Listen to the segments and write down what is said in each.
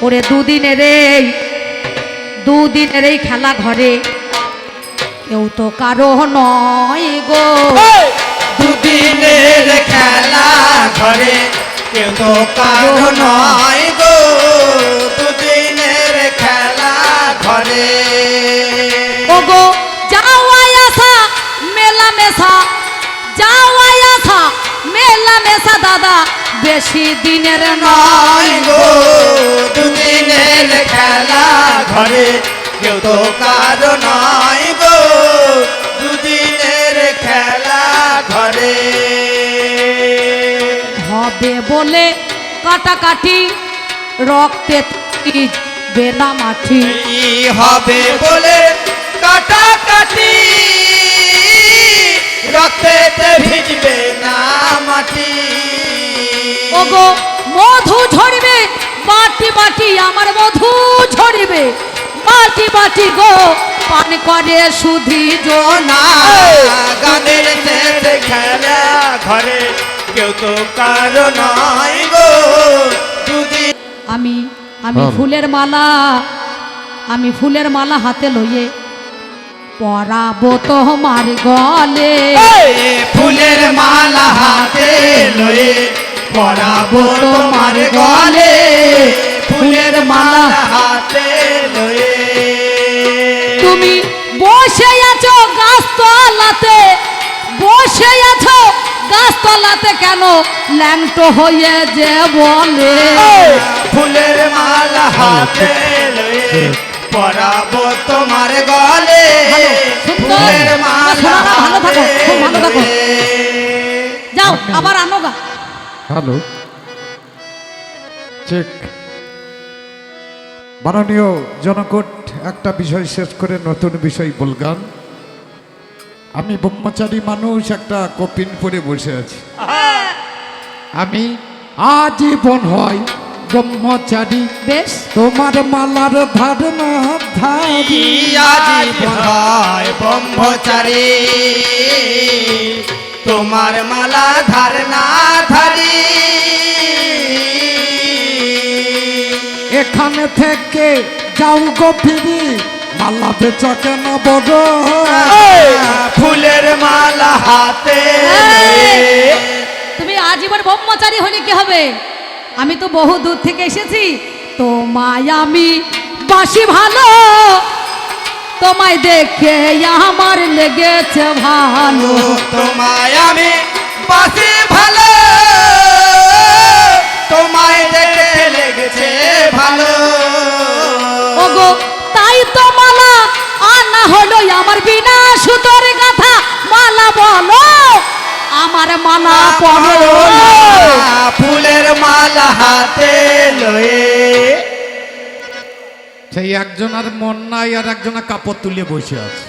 ওরে দুদিনের এই খেলা ঘরে কেউ তো কারো নয় গো। দুদিনের খেলা ঘরে কেউ তো কারো নয় গো। দুদিনের খেলা ঘরে ও গো যাওয়াই আসা মেলা মেশা, যাওয়াই আসা মেলা মেশা দাদা বেশি দিনের নয় নয় গো। দুদিনের খেলা ঘরে কেউ তো কারো নয় গো। দুদিনের খেলা ঘরে হবে বলে কাটাকাটি রক্তে বেলা মাটি এই হবে বলে কাটাকাটি রক্তেতে ভিজবে না মাটি। ওগো মধু ঝরিবে বাটি বাটি, আমার মধু ঝরিবে বাটি বাটি গো, পান করে সুধি জোনা। গানের শেষে খেলা ঘরে কেউ তো কারো নয় গো। দুদিন আমি ফুলের মালা হাতে লইয়ে পরাবো তোমার গলে। ফুলের মালা হাতে লয়ে পরাবো তোমার গলে। ফুলের মালা হাতে লয়ে তুমি বসে আছো গাছতলাতে, বসে আছো গাছতলাতে কেন ল্যাংটো হয়ে যে বলে। ফুলের মালা হাতে লয়ে পরাবো তোমার গলে। ফুলের মালা ভালো থাকো, খুব ভালো থাকো। হাতে যাও আবার আনো গা। Hello, check. মাননীয় জনকোট একটা বিষয় শেষ করে নতুন বিষয় বলগান। আমি ব্রহ্মচারী মানুষ, একটা কপিন পরে বসে আছি। আমি আজীবন হয় ব্রহ্মচারী, বেশ তোমার মালার ধারণা ধারি। আজীবন হয় ব্রহ্মচারী, তোমার মালা ধার না ধারি। এখানে থেকে যাও গো ফিরি, মালা বেচা কেন বড়। ফুলের মালা হাতে তুমি আজীবন ব্রহ্মচারী হলে কি হবে? আমি তো বহু দূর থেকে এসেছি, তোমায় আমি বাসি ভালো, তোমায় দেখে আমার লেগেছে ভালো। তোমায় আমি বাসি ভালো, তোমায় দেখে লেগেছে ভালো। ওগো তাই তো মালা আনা হলো, আমার বিনা সুতোর গাথা মালা বলো, আমার মালা পরো। ফুলের মালা হাতে লয়ে সেই একজন আর মন নাই, আর একজনের কাপড় তুলে বসে আছে।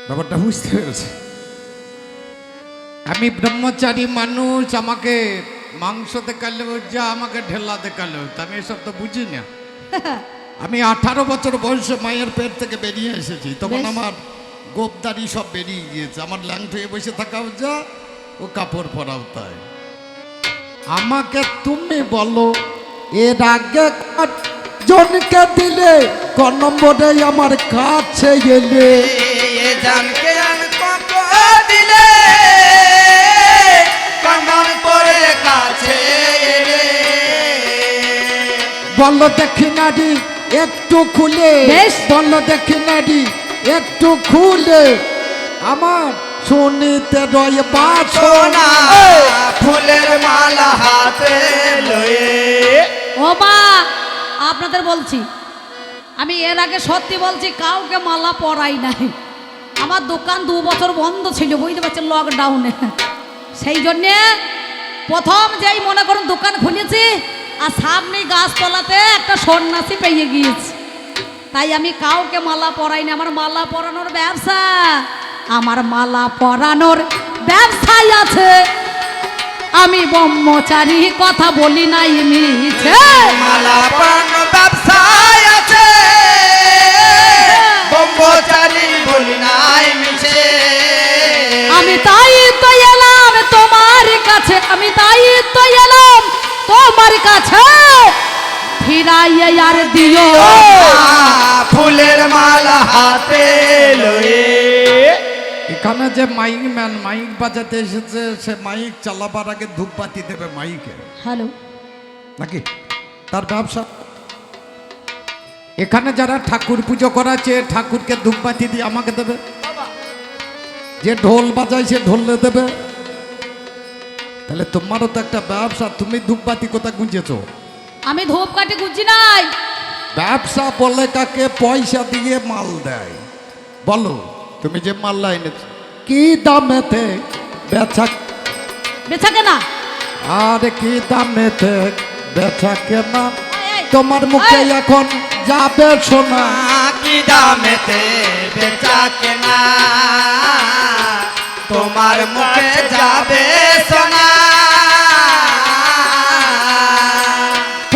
ব্যাপারটা বুঝতে পেরেছে? আমি ব্রহ্মচারী মানুষ, আমাকে মাংস দেখালে যা, আমাকে ঢেলা দেখালে হতো। আমি এসব তো বুঝি না। আমি 18 বছর বয়সে মায়ের পেট থেকে বেরিয়ে এসেছি, তখন বেশ। আমার গোপদারি সব বেরিয়ে গিয়েছে। আমার ল্যাংট হয়ে বসে থাকাও যা, ও কাপড় পরাও তাই। আমাকে তুমি বলো, এর আগে জনকে দিলে ক নম্বরে আমার কাছে এলে? জানকে কত দিলে কন্দন করে কাছে এলে। বলো দেখি নারী একটু খুলে, বেশ। বলো দেখি নারী একটু খুলে, আমার শুনিতে রয়ে বাসনা। ফুলের মালা হাতে লয়ে ও মা, আপনাদের বলছি, আমি এর আগে সত্যি বলছি, কাউকে মালা পরাই নাই। আমার দোকান 2 বছর বন্ধ ছিল, বুঝতে পারছেন, লকডাউনে। সেই জন্যে প্রথম যেই মনে করুন দোকান খুলেছি, আর সামনে গাছতলাতে একটা সন্ন্যাসী পেয়ে গিয়েছি, তাই আমি কাউকে মালা পরাই না। আমার মালা পরানোর ব্যবসা, আমার মালা পরানোর ব্যবসায় আছে। আমি ব্রহ্মচারী কথা বলি নাই মিছে। মালা পান ব্যবসায় আছে, ব্রহ্মচারী বলি নাই মিছে। আমি তাই তো এলাম তোমার কাছে, আমি তাই তো এলাম তোমার কাছে। ফিরাইয়ে আর দিও ফুলের মালা হাতে লয়ে। এখানে যে মাইক ম্যান মাইক বাজাতে এসেছে সে মাইক চালাবার আগে ধূপবাতি দেবে মাইকে হ্যালো নাকি তার ব্যবসা। এখানে যারা ঠাকুর পুজো করাচ্ছে ঠাকুরকে ধূপবাতি দিয়ে আমাকে দেবে, যে ঢোল বাজায় সে ঢোলে দেবে। তাহলে তোমারও তো একটা ব্যবসা, তুমি ধূপবাতি কোথায় গুঁজেছো? আমি ধূপকাঠি গুঁজি নাই। ব্যবসা বলে কাকে পয়সা দিয়ে মাল দেয়? বলো তুমি যে মাল এনেছো কি দামেতে বেচা, বেচা কেনা আর কি দামেতে বেচা কেনা? এই, তোমার মুখে এই। এখন যাবে শোনা। কি দামেতে বেচা কেনা, তোমার মুখে যাবে সোনা।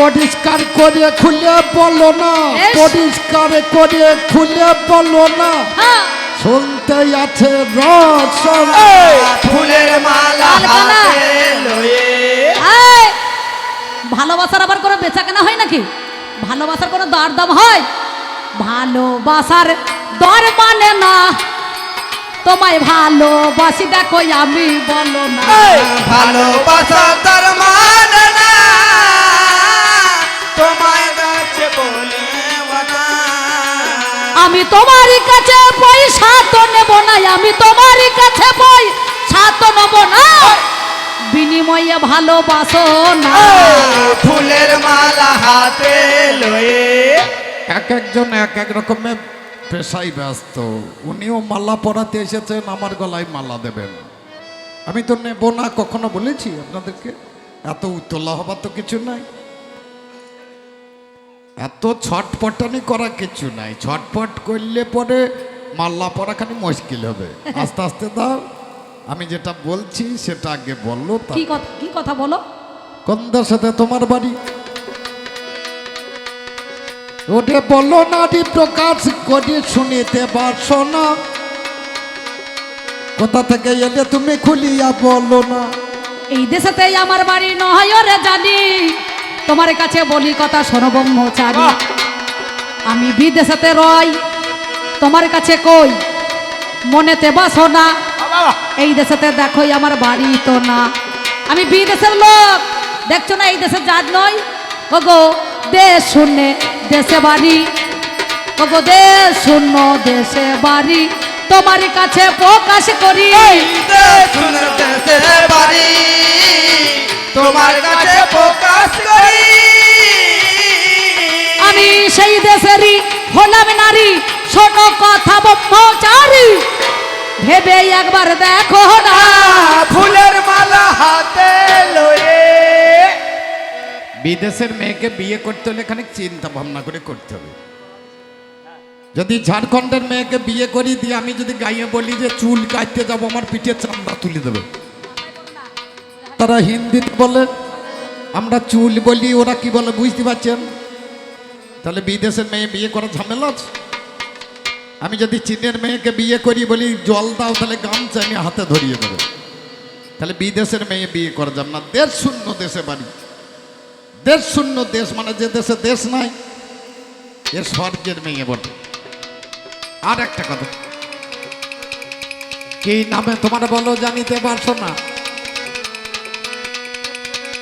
পরিষ্কার করে খুলে বলো না, এস। পরিষ্কার করে খুলে বলো না, হ্যাঁ শুনতে আছে রসনা। ফুলের মালা লালকানা। হাতে লয়ে। এই, ভালোবাসার আবার কোনো বেচা কেনা হয় নাকি? ভালোবাসার কোনো দর দাম হয়? ভালোবাসার দর মানে না, তোমায় ভালোবাসি দেখো আমি বলো না। ভালোবাসা তার মানে না, তোমায় কাছে বলে না। আমি তোমার কাছে পয়সা তো নেব না, আমি তোমার কাছে পয়সা তো নেব না, বিনিময়ে ভালোবাসো না। ফুলের মালা হাতে লয়ে। এক একজন এক এক রকমের পেশায় ব্যস্ত। উনিও মালা পরাতে এসেছেন, আমার গলায় মালা দেবেন। আমি তো নেব না কখনো বলেছি আপনাদেরকে? এত উতলা হবার তো কিছু নাই, এত ছটপটানি করা কিছু নাই। ছটপট করলে পরে মাল্লা পরা খানি মুশকিল হবে। আস্তে আস্তে দাও, আমি যেটা বলছি সেটা আগে বললো। কি কথা বলো? কোনদের সাথে তোমার বাড়ি ওটা বলো না, প্রকাশ করে শুনিতে পারছো না। কোথা থেকে এলে তুমি খুলিয়া বলো না। এই দেশেতেই আমার বাড়ি নয় রে জানি, তোমার কাছে বলি কথা শোনো ব্রহ্মচারী। আমি বিদেশেতে রই, তোমার কাছে কই মনেতে বাসো না। এই দেশেতে দেখোই আমার বাড়ি তো না, আমি বিদেশের লোক, দেখছো না এই দেশের জাত নয়। ওগো দেশ শূন্যে দেশে বাড়ি, ওগো দেশ শূন্য দেশে বাড়ি, তোমার কাছে প্রকাশ করি। দেশে বাড়ি, তোমার কাছে প্রকাশ করি। আমি সেই দেশেরই হলাম নারী, শোনো কথা ব্রহ্মচারী, ভেবে একবার দেখো না। ফুলের মালা হাতে লয়ে। বিদেশের মেয়েকে বিয়ে করতে হলে এখানে চিন্তা ভাবনা করে করতে হবে। যদি ঝাড়খণ্ডের মেয়েকে বিয়ে করি দিয়ে আমি যদি গাইয়ে বলি যে চুল কাটতে যাবো, আমার পিঠে চামড়া তুলে দেবে। তারা হিন্দিতে বলে, আমরা চুল বলি, ওরা কি বলে বুঝতে পারছেন? তাহলে বিদেশের মেয়ে বিয়ে করার ঝামেলা আছে। আমি যদি চীনের মেয়েকে বিয়ে করি বলি জল দাও, তাহলে গামছা আমি হাতে ধরিয়ে দেবে। তাহলে বিদেশের মেয়ে বিয়ে করা যাবে না। দেশ শূন্য দেশে বাড়ি, দেশ শূন্য দেশ মানে যে দেশে দেশ নাই, এ স্বর্গের মেয়ে বটে। আর একটা কথা, কি নামে তোমার বলো জানিতে পারছো না?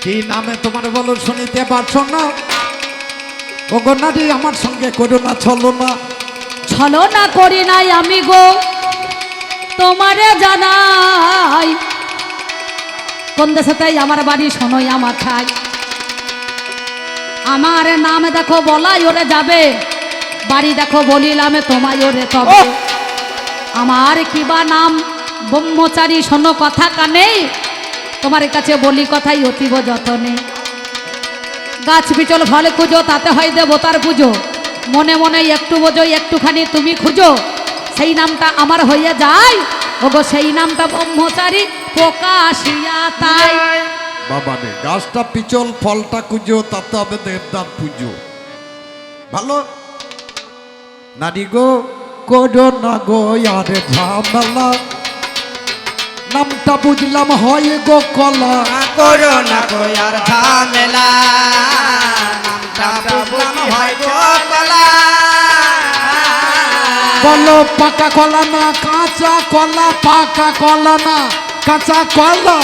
কি নামে তোমার বলো শুনিতে পারছো না? ও গো নারী, আমার সঙ্গে করো না ছলো না। ছলো না করি নাই আমি গো, তোমারে জানাই কোন দেশেতেই আমার বাড়ি, শোনোই আমার ঠাই। আমার নাম দেখো বলাই ওরে যাবে, বাড়ি দেখো বলিলামে তোমায় ওরে তবে। আমার কিবা নাম ব্রহ্মচারী, শোনো কথা কানে, তোমার কাছে বলি কথাই অতীব যতনে। গাছ বিচল ফল খুঁজো, তাতে হয় দেবতার পুজো, মনে মনে একটু বোঝো একটুখানি তুমি খুঁজো, সেই নামটা আমার হইয়া যায়। ওগো সেই নামটা ব্রহ্মচারী প্রকাশিয়া তাই। বাবা রে, গাছটা পিচল ফলটা কুজো, তাতে হবে দেবদার পুজো। ভালো নারী গো, করো না গো আরে ঝামেলা, নামটা বুঝলাম হয় গো কলা। করো না গো আর ঝামেলা, নামটা বলো পাকা কলা না কাঁচা কলা, পাকা কলা না কাঁচা কলা,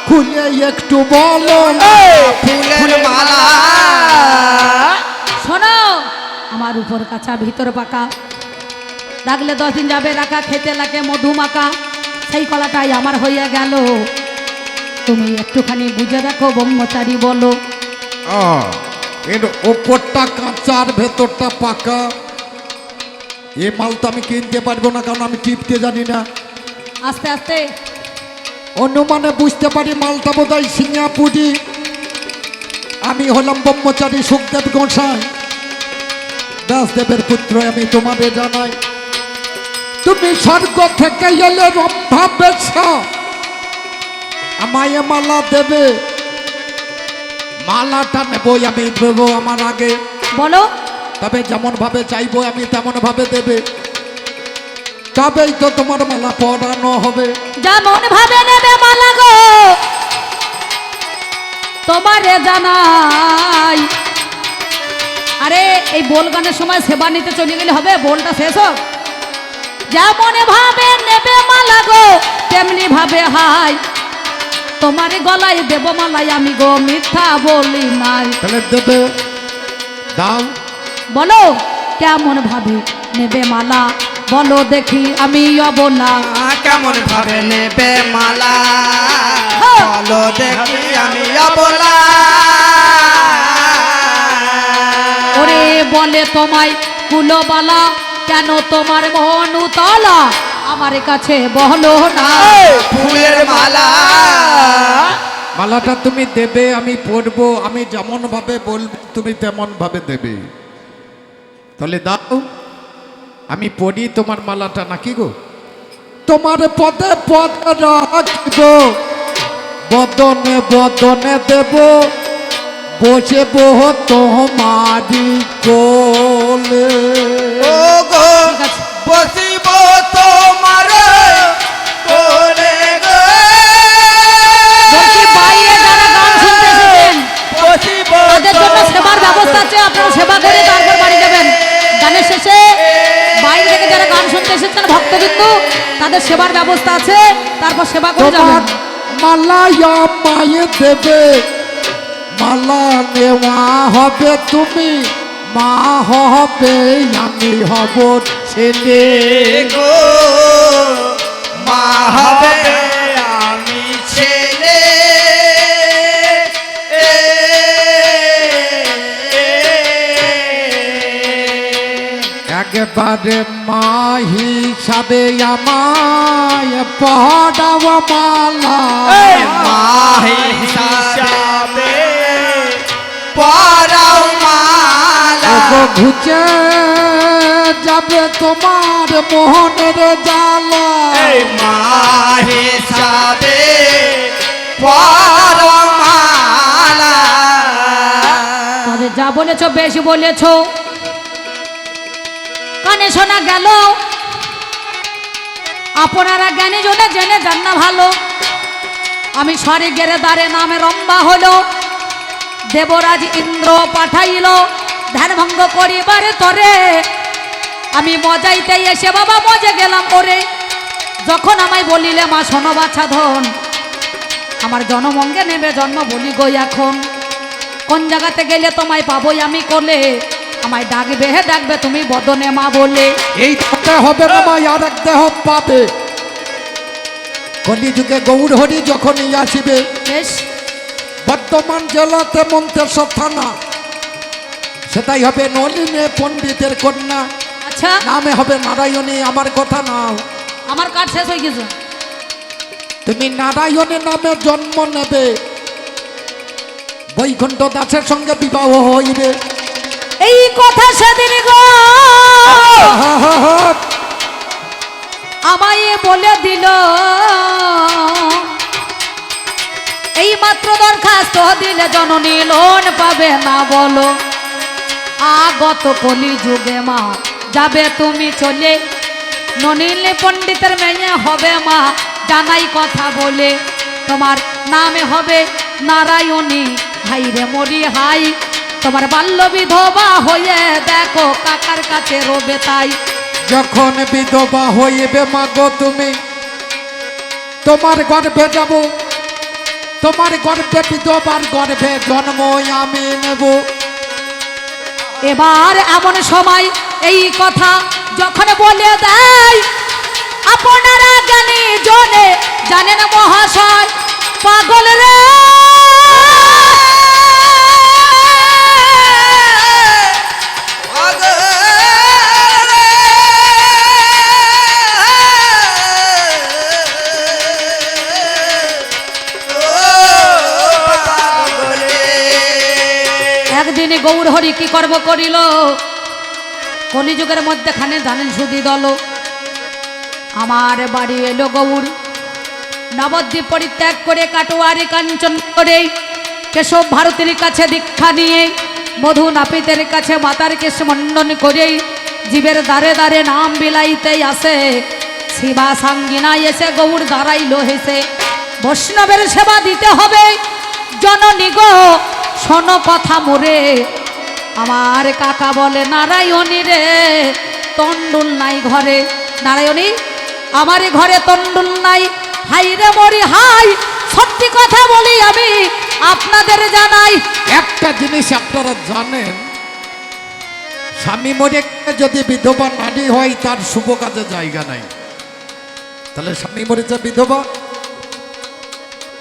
খুলে একটু বলো না। ফুলের মালা শোনো, আমার উপর কাঁচা ভিতর পাকা, রাখলে 10 দিন যাবে রাখা, খেতে লাগে মধু মাকা, সেই কলাটাই আমার হয়ে গেল। তুমি একটুখানি বুঝে দেখো ব্রহ্মচারী বলো। এর ওপরটা কাঁচা আর ভেতরটা পাকা, এ মাল তো আমি কিনতে পারবো না, কারণ আমি টিপতে জানি না। আস্তে আস্তে অনুমানে বুঝতে পারি মালটা বোধহয় সিঙ্গাপুরি। আমি হলাম ব্রহ্মচারী সুখদেব গোসাই, দাসদেবের পুত্র। আমি তোমাদের জানাই, তুমি স্বর্গ থেকে এলে রম্ভা বেশ, আমায় মালা দেবে। মালাটা নেবই আমি, দেবো আমার আগে, বলো। তবে যেমন ভাবে চাইবো আমি তেমন ভাবে দেবে, তবেই তো তোমার মালা পরানো হবে। যেমন ভাবে নেবে মালা গো, তোমারে জানাই। আরে এই বোল গানের সময় সেবা নিতে চলে গেলে হবে? বোলটা শেষ হোক। যেমন ভাবে নেবে মালা গো, তেমনি ভাবে হাই, তোমার গলায় দেব মালাই আমি গো, মিথ্যা বলি নাই। তাহলে দেবে, দাও। বলো কেমন ভাবে নেবে মালা, বলো দেখি আমি অবলা। কেমন ভাবে নেবে মালা, হ্যাঁ। বলো দেখি আমি অবলা। ওরে বলে তোমায় কুলবালা, কেন তোমার মন উতলা, আমার কাছে বলো না। ফুলের মালা মালাটা তুমি দেবে, আমি পরবো, আমি যেমন ভাবে বলবো তুমি তেমন ভাবে দেবে। তাহলে দাও, আমি পড়ি তোমার মালাটা, নাকি গো? তোমার পদে পদে রাখিব, বদনে বদনে দেব, বসে বহ তোমারি কোলে। ও গো ঠিক আছে। বসিব তোমার কোলে গো। বলছি বাইরে যারা গান শুনতে এসেছেন বসিব তাদের জন্য সেবার ব্যবস্থা আছে, আপনারা সেবা করে তারপর বাড়ি যাবেন। গানের শেষে বাইরে থেকে যারা গান শুনতে এসেছেন ভক্তবিন্দু, তাদের সেবার ব্যবস্থা আছে, তারপর সেবা করে তোমার যাবেন। মালায়া মায়ে দেবে, মালা নেওয়া হবে তুমি, মা হবে আমি হব ছেলে। গো মা হবে আমি ছেলে। একবারে মা হিসাবে আমায় পড়াও মালা, মা হিসাবে পরাও মালা। ঘুচে যাবে তোমার মোহনের জ্বালা। মা হিসাবে পরাও মালা। তবে যা বলেছ বেশ বলেছ, কানে শোনা গেল, আপনারা জ্ঞানী জনে জেনে যান না ভালো। আমি স্বর্গের দ্বারে নামে রম্বা হলো, দেবরাজ ইন্দ্র পাঠাইল ধ্যান ভঙ্গ করিবারে তরে। আমি মজাইতে এসে বাবা মজে গেলাম ওরে, যখন আমায় বলিলে মা শোনো বাছা ধন, আমার জনমঙ্গে নেবে জন্ম বলি গো এখন। কোন জায়গাতে গেলে তোমায় পাবোই আমি কোলে, আমায় ডাকবে হে ডাকবে তুমি বদনে মা বলে। এই হতে হবে না মা, আর এক দেহ পাবে। কলিযুগে গৌর হরি যখনই আসিবে, বেশ, বর্ধমান জেলাতে মন্তেশ্বর থানা, সেটাই হবে নলিনে পণ্ডিতের কন্যা, আচ্ছা নামে হবে নারায়ণী। আমার কথা নাও, আমার কাজ শেষ হয়ে গেছে। তুমি নারায়ণী নামে জন্ম নেবে, বৈকুণ্ঠ দাসের সঙ্গে বিবাহ হইবে। এই কথা সেদিন গো আমায় বলে দিল, এই মাত্র দরখাস্ত দিলে জননী লোন পাবে না বলো। আগত কলি যুগে মা যাবে তুমি চলে, ননীলে পণ্ডিতের মেয়ে হবে মা জানাই কথা বলে। তোমার নামে হবে নারায়ণী, হাই রে মরি হাই, তোমার বাল্য বিধবা হয়ে দেখো কাকার কাছে রবে তাই। যখন বিধবা হইবে মাগো তুমি, তোমার গর্ভে যাব, তোমার গর্ভে বিধবার গর্ভে জন্ম আমি নেব। এবার এমন সময় এই কথা যখন বলে দেয়, আপনারা জ্ঞানী জনে জানেন মহাশয় পাগল রে, একদিন গৌর হরি কি কর্ম করিল, কলিযুগের মধ্যেখানে জানেন সুধী দল, আমার বাড়ি এলো গৌর, নবদ্বীপ পরিত্যাগ করে কাটোয়ারি কাঞ্চন করে কেশব ভারতীর কাছে দীক্ষা নিয়ে মধু নাপিতের কাছে মাতার কেশ মণ্ডন করে জীবের দ্বারে দ্বারে নাম বিলাইতেই আসে, শিবা সাঙ্গিনায় এসে গৌর দাঁড়াইল হেসে, বৈষ্ণবের সেবা দিতে হবে জননী গো শোনো কথা মোরে, আমার কাকা বলে নারায়ণী রে তন্ডুল নাই ঘরে, নারায়ণী আমার ঘরে তন্ডুল নাই, হাই রে মরি হাই, সত্যি কথা বলি আমি আপনাদের জানাই। একটা জিনিস আপনারা জানেন, স্বামী মরে যদি বিধবা নারী হয় তার শুভ কাজে জায়গা নাই। তাহলে স্বামী মরেছে বিধবা,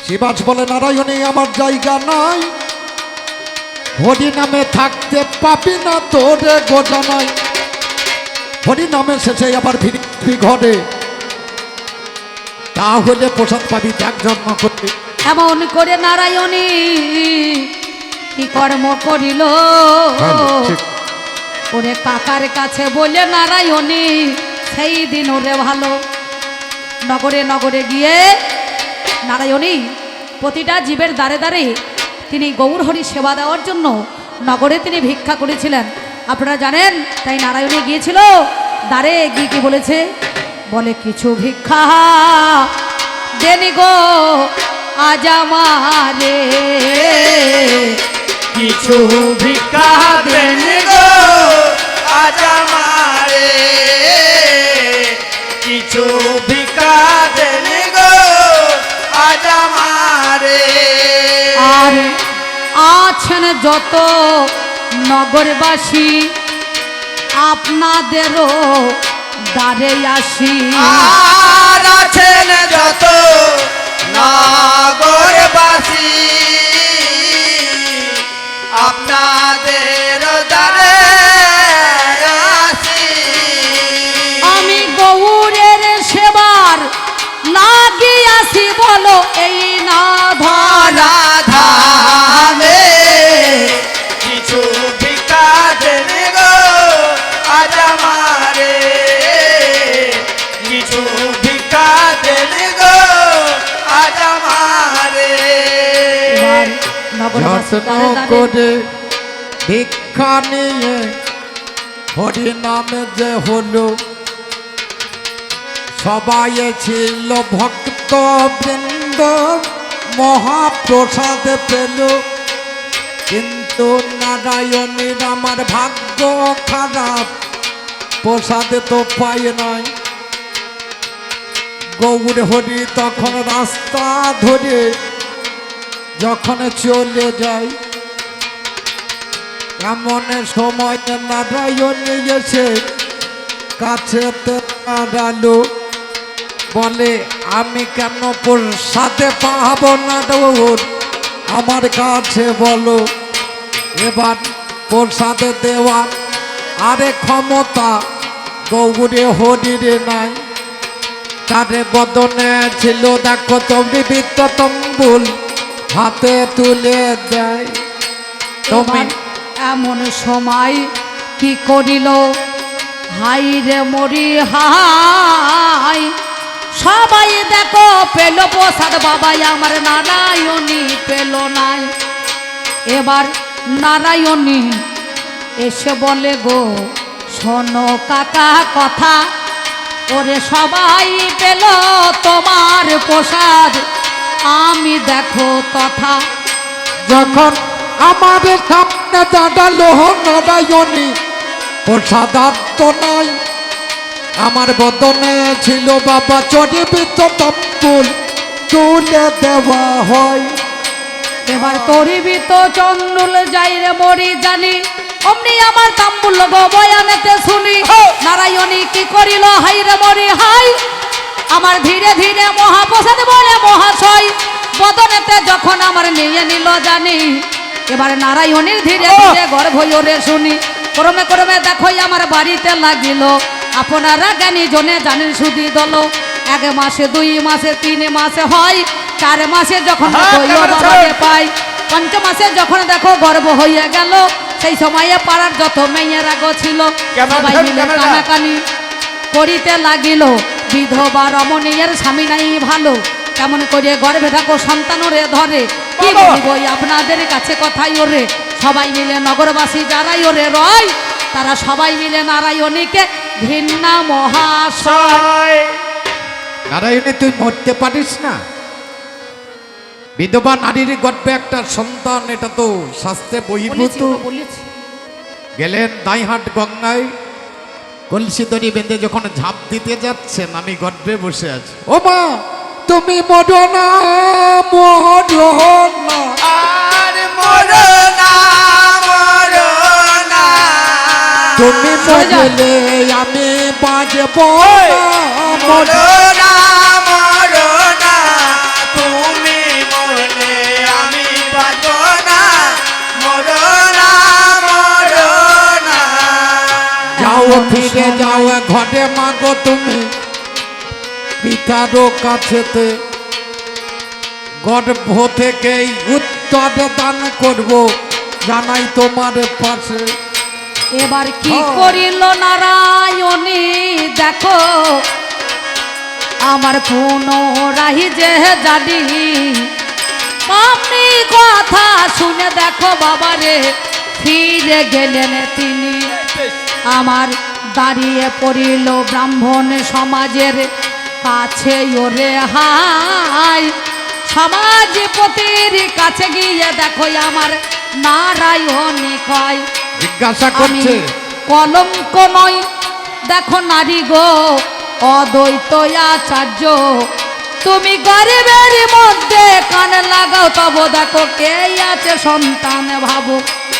শিবাস বলে নারায়ণী আমার জায়গা নাই, হরি নামে থাকতে পাবি না তোরে গোটা নাই, হরি নামে শেষে আবার ফিরবি ঘরে, তাহলে প্রসাদ পাবি ত্যাগ জন্ম করবি। এমন করে নারায়ণী কি কর্ম করিল, ওরে কাকার কাছে বলে নারায়ণী সেই দিন ওরে ভালো, নগরে নগরে গিয়ে নারায়ণী প্রতিটা জীবের দ্বারে দ্বারে তিনি গৌর হরি সেবা দেওয়ার জন্য নগরে তিনি ভিক্ষা করেছিলেন, আপনারা জানেন। তাই নারায়ণী গিয়েছিল, দ্বারে গিয়ে কি বলেছে, বলে কিছু ভিক্ষা দেনি গো আজ আমারে, কিছু ভিক্ষা দেন গো আজ আমারে, কিছু ভিক্ষা দেন গো আজ আমারে। আর আছেন যত নগরবাসী আপনাদেরও দ্বারে আসি, আর আছেন যত নগরবাসী আপনাদের দ্বারে আসি, আমি গৌরের সেবার লাগিয়াছি বলো এই না ধরা, রাধামে কিছু ভিক্ষা দেন গো আজ আমারে, কিছু ভিক্ষা দেন গো আজ আমারে। এবার নগরবাসী যত্ন দ্বারে দ্বারে করে ভিক্ষা নিয়ে হরি নামে যে হলো, সবাই ছিল ভক্ত বৃন্দ মহাপ্রসাদ পেল, কিন্তু নারায়ণীর আমার ভাগ্য খারাপ, প্রসাদ তো পাই নাই। গৌর হরি তখন রাস্তা ধরে যখন চলে যায়, এমন সময় নারায়ণী এসে কাছেতে দাঁড়ালো, বলে আমি কেন প্রসাদে পাবো না গৌর, আমার কাছে বলো। এবার প্রসাদে দেওয়া আরে ক্ষমতা গৌরে হরিরে নাই, তারে বদনে ছিল দেখো তুমি বৃত্ত তম্বুল হাতে তুলে দেয়। তুমি এবার এমন সময় কি করিল, হাই রে মরি হাই, সবাই দেখো পেল প্রসাদ, বাবাই আমার নারায়ণী পেল নাই। এবার নারায়ণী এসে বলে গো শোনো কাকা কথা, ওরে সবাই পেল তোমার প্রসাদ, আমি দেখো তথা। যখন আমাদের সামনে দাঁড়ালো নারায়ণী, প্রসাদার্থ নাই, আমার বদনে ছিল বাবা চরিবিত তাম্বুল তুলে দেওয়া হয়। এবার তরিবি তো চন্ডুল যাইরে মরি জানি অমনি আমার তাম্বুল গো বয়ানেতে শুনি নারায়ণী কি করিল হাইরে মরি হাই আমার ধীরে ধীরে মহাপ্রসাদ বলে মহাশয় বদনেতে যখন আমার নিয়ে নিল জানি এবার নারায়ণীর ধীরে ধীরে গর্ভ ওরে শুনি ক্রমে ক্রমে দেখো আমার বাড়িতে লাগিল আপনারা জ্ঞানী জনে জানেন সুদি দল 1 মাসে 2 মাসে 3 মাসে হয় 4 মাসে যখন বাবাকে পাই 5 মাসে যখন দেখো গর্ভ হয়ে গেল সেই সময়ে পাড়ার যত মেয়েরা গো ছিল সবাই মিলে কানাকানি করিতে লাগিল বিধবা রমণীর স্বামী নাই ভালো কেমন করে গর্ভে থাকো সন্তানরে ধরে কি বলবো আপনাদের কাছে কথাই ওরে সবাই মিলে নগরবাসী যারাই ওরে রয় তারা সবাই মিলে নারায়ণীকে ঘৃণা মহাশয়। নারায়ণী তুই মরতে পারিস না? বিধবা নারীর গর্ভে একটা সন্তান, এটা তো শাস্ত্রে বহির্ভূত। বলেছি গেলেন দাইহাট গঙ্গায় কলসি দড়ি বেঁধে যখন ঝাঁপ দিতে যাচ্ছেন আমি গর্ভে বসে আছি। ও মা তুমি মরো না, মরো না, আর মরো না, মরো না। তুমি মরলে আমি বাঁচব না, মরো না, মরো না। তুমি মরলে আমি বাঁচব না, মরো না, মরো না। যাও ফিরে যাও ঘরে মাগো তুমি পিতারও কাছেতে গর্ভ থেকেই উত্তর দান করব জানাই তোমার পাশে। এবার কি করিল নারায়ণী দেখো আমার পুনরাহি যে জানি আপনি কথা শুনে দেখো বাবারে ফিরে গেলেন তিনি আমার দাঁড়িয়ে পড়িল ব্রাহ্মণ সমাজের কাছে ওরে হাই সমাজপতির কাছে গিয়ে দেখো আমার নারায়ণী কয় জিজ্ঞাসা আমি করছে কলঙ্ক নয় দেখো নারী গো অদ্বৈত আচার্য তুমি গরিবের মধ্যে কান লাগাও তব দেখো কে আছে সন্তান ভাবো।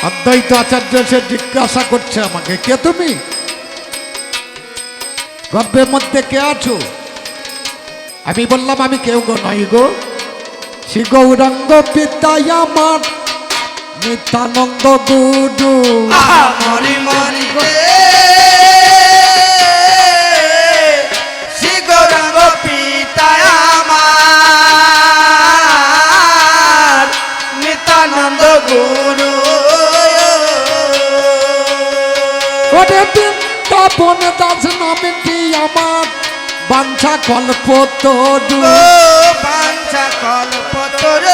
অদ্বৈত আচার্য সে জিজ্ঞাসা করছে আমাকে কে তুমি, গর্ভের মধ্যে কে আছো? আমি বললাম আমি কেউ গো নই গো, শ্রী গৌরাঙ্গ পিতাই আমার নিত্যানন্দ গুরু। মরি মরি শ্রী গৌরাঙ্গ পিতা আমার নিত্যানন্দ গুরু। ওরে বৃন্দাবন দাস নামটি আমার বাঞ্ছা কল্প তরু। বাঞ্ছা কল্পতর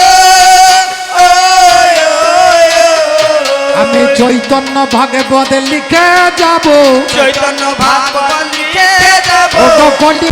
আমি চৈতন্য ভাগবতে লিখে যাব, চৈতন্য ভাগবত লিখে যাব। ও কলি